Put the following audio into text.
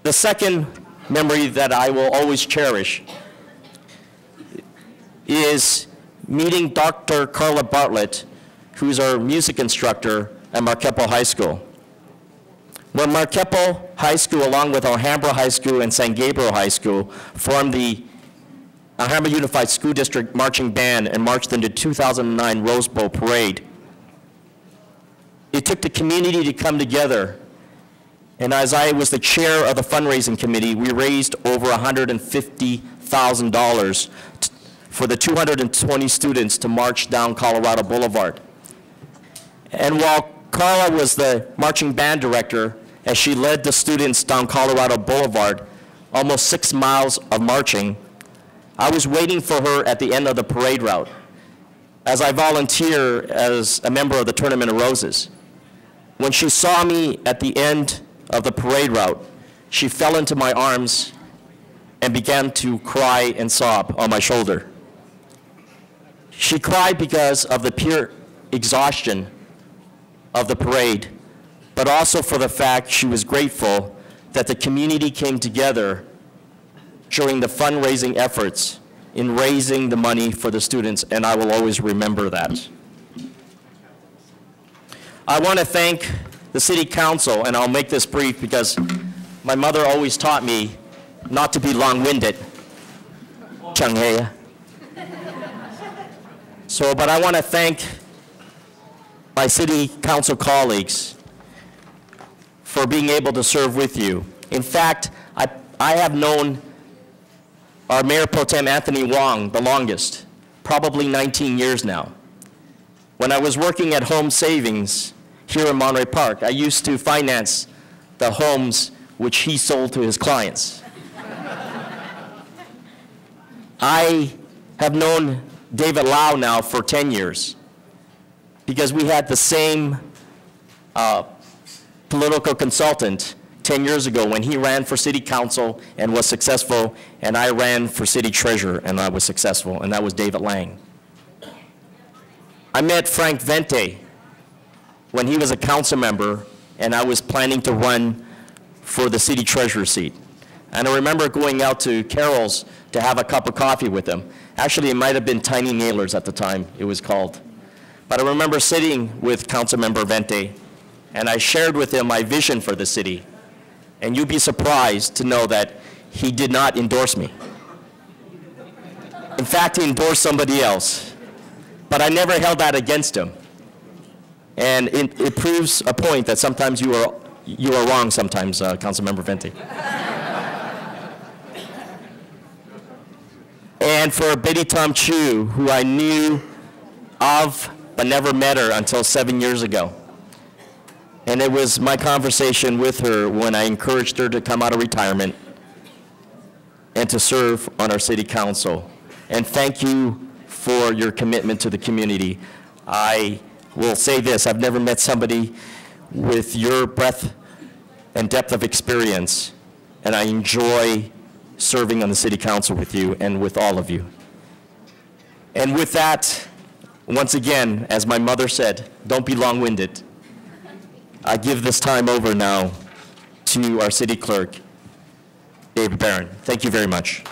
The second memory that I will always cherish is meeting Dr. Carla Bartlett, who's our music instructor at Marquepo High School. When Marquepo High School, along with Alhambra High School and San Gabriel High School, formed the Alhambra Unified School District Marching Band and marched into 2009 Rose Bowl Parade, it took the community to come together. And as I was the chair of the fundraising committee, we raised over $150,000 for the 220 students to march down Colorado Boulevard. And while Carla was the marching band director, as she led the students down Colorado Boulevard, almost 6 miles of marching, I was waiting for her at the end of the parade route as I volunteer as a member of the Tournament of Roses. When she saw me at the end of the parade route, she fell into my arms and began to cry and sob on my shoulder. She cried because of the pure exhaustion of the parade, but also for the fact she was grateful that the community came together during the fundraising efforts in raising the money for the students, and I will always remember that. I want to thank the City Council, and I'll make this brief because my mother always taught me not to be long-winded. But I want to thank my City Council colleagues for being able to serve with you. In fact, I have known our Mayor Pro Tem Anthony Wong the longest, probably 19 years now. When I was working at Home Savings here in Monterey Park, I used to finance the homes which he sold to his clients. I have known David Lau now for 10 years because we had the same political consultant 10 years ago when he ran for city council and was successful, and I ran for city treasurer and I was successful, and that was David Lang. I met Frank Vente when he was a council member and I was planning to run for the city treasurer seat. And I remember going out to Carol's to have a cup of coffee with him. Actually, it might have been Tiny Nailers at the time, it was called. But I remember sitting with Councilmember Vente, and I shared with him my vision for the city. And you'd be surprised to know that he did not endorse me. In fact, he endorsed somebody else. But I never held that against him. And it proves a point that sometimes you are wrong sometimes, Councilmember Vente. And for Betty Tom Chu, who I knew of but never met her until 7 years ago. And it was my conversation with her when I encouraged her to come out of retirement and to serve on our city council. And thank you for your commitment to the community. I will say this, I've never met somebody with your breadth and depth of experience, and I enjoy serving on the city council with you and with all of you. And with that, once again, as my mother said, don't be long-winded. I give this time over now to our city clerk, David Barron. Thank you very much.